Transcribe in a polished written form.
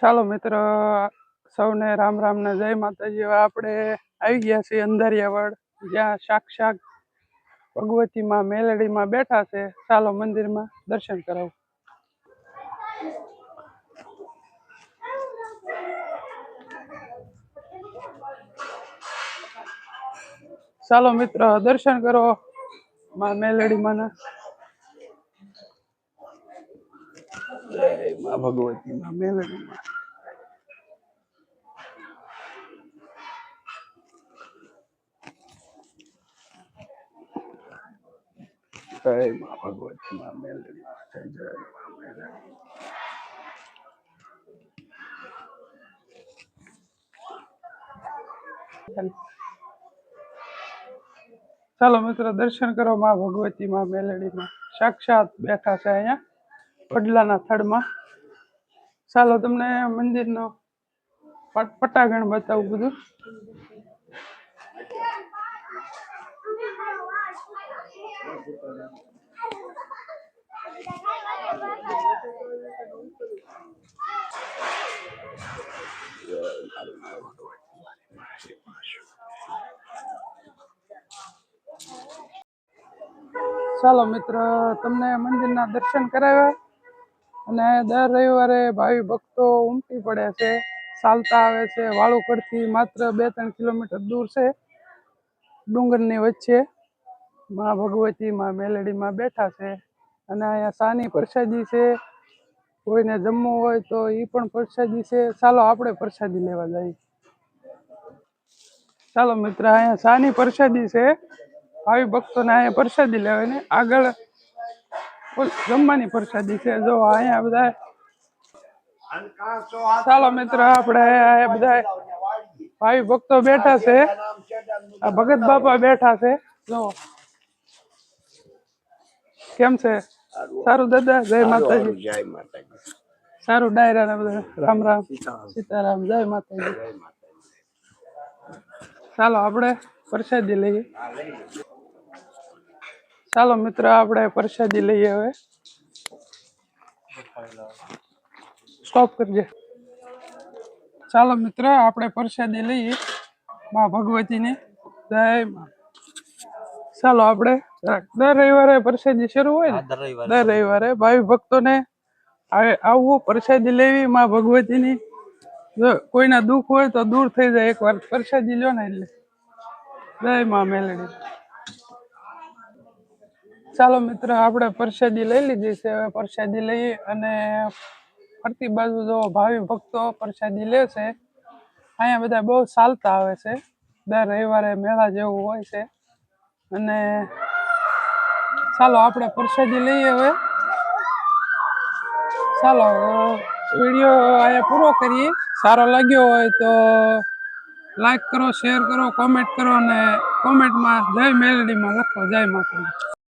ચાલો મિત્ર, સૌને રામ રામ ને જય માતાજી. આપણે આવી ગયા છીએ અંધારિયાવાડ, જ્યાં સાક્ષાત ભગવતી માં મેલડીમાં બેઠા છે. ચાલો મંદિરમાં દર્શન કરાવું. ચાલો મિત્ર, દર્શન કરો માં મેલડીમાં ના. જય માં ભગવતી માં મેલડીમાં. જય માં ભગવતી માં મેલડીમાં. જય માં મેલડી. ચાલો મિત્રો, દર્શન કરો માં ભગવતી માં મેલડીમાં. સાક્ષાત બેઠા છે અહીંયા વડલાના થડમાં. ચાલો તમને મંદિરનો પટાગણ બતાવું બધું. ચાલો મિત્ર, તમને મંદિરના દર્શન કરાવ્યા. અને દર રવિવારે ભાવિ ભક્તો ઉમટી પડે છે, ચાલતા આવે છે. વાળુકડથી માત્ર 2-3 કિલોમીટર દૂર છે, ડુંગરની વચ્ચે માં ભગવતી માં મેલડીમાં બેઠા છે. અને અહીંયા સાની પ્રસાદી છે, કોઈને જમવું હોય તો એ પણ પ્રસાદી છે. ચાલો આપણે પ્રસાદી લેવા જઈએ. ચાલો મિત્ર, અહીંયા સાની પ્રસાદી છે, ભાવિ ભક્તોને અહીંયા પ્રસાદી લેવાય ને આગળ જમવાની પ્રસાદી છે. જો અહીંયા બધા. ચાલો મિત્ર, આપણે અહીંયા બધા ભાવિ ભક્તો બેઠા છે. આ ભગત બાપા બેઠા છે. જો કેમ છે? સારું દાદા, જય માતાજી. જય માતાજી. સારું ડાયરા ને બધા રામ રામ સીતારામ, જય માતાજી. ચાલો આપણે પ્રસાદી લઈએ. ચાલો મિત્ર, આપણે પ્રસાદી લઈએ. હવે સ્ટોપ કરજે. ચાલો મિત્ર, આપણે પ્રસાદી લઈએ માં ભગવતીની. જય માં. ચાલો આપણે દર રવિવારે પ્રસાદી શરૂ હોય ને, દર રવિવારે ભાવિ ભક્તોને આવવું, પ્રસાદી લેવી માં ભગવતીની. જો કોઈના દુઃખ હોય તો દૂર થઈ જાય એકવાર પ્રસાદી લો ને એટલે. જય માં મેલડી. ચાલો મિત્ર, આપણે પ્રસાદી લઈ લીધી છે. હવે પ્રસાદી લઈએ અને ફરતી બાજુ જો ભાવિ ભક્તો પ્રસાદી લે છે. અહીંયા બધા બહુ ચાલતા આવે છે. દર રવિવારે મેળા જેવું હોય છે. અને ચાલો આપણે પ્રસાદી લઈએ હવે. ચાલો વિડીયો અહીંયા પૂરો કરીએ. સારો લાગ્યો હોય તો લાઈક કરો, શેર કરો, કોમેન્ટ કરો અને કોમેન્ટમાં જય મેલડીમાં લખો. જય માતાજી.